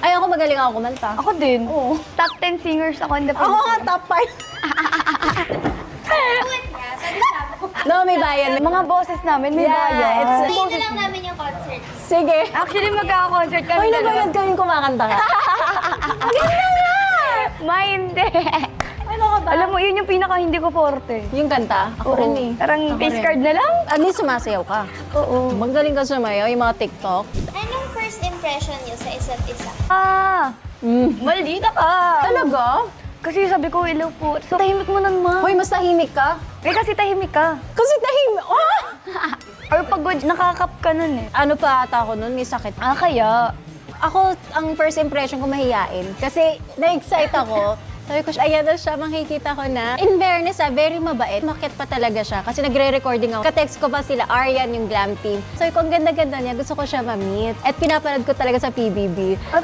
Ay, ako magaling ako kumanta. Ako din. Oo. Top 10 singers ako in the Ako nga, top 5. No, may bayan. Mga boses namin, may Yeah, bayan. it's- Tingnan na lang namin yung concert. Sige. Actually, magkaka-concert kami Hoy, nabayad kami kumakanta ka. Maganda nga! Hindi. Ano ka ba? Alam mo, yun yung pinaka hindi ko forte. Yung kanta? Ako rin eh. Parang Ako face rin. card na lang. At least sumasayaw ka. Oo. Magaling ka sumayaw, yung mga TikTok. Anong first impression niyo sa isa't isa? Maldita ka. Talaga? Kasi sabi ko, hello po. So, tahimik mo nun, ma. Hoy, mas tahimik ka. Eh, kasi tahimik ka. Kasi tahimik. Oh! Or pagod, nakakap ka nun eh. Ano pa ata ako nun? May sakit. Kaya. Ako, ang first impression ko mahiyain. Kasi na-excite ako. Sabi ko, ayan na siya, makikita ko na. In fairness, very mabait. Makit pa talaga siya. Kasi nagre-recording ako. Ka-text ko pa sila, Aryan, yung glam team. Sabi ko, ang ganda-ganda niya. Gusto ko siya ma-meet. At pinapanood ko talaga sa PBB.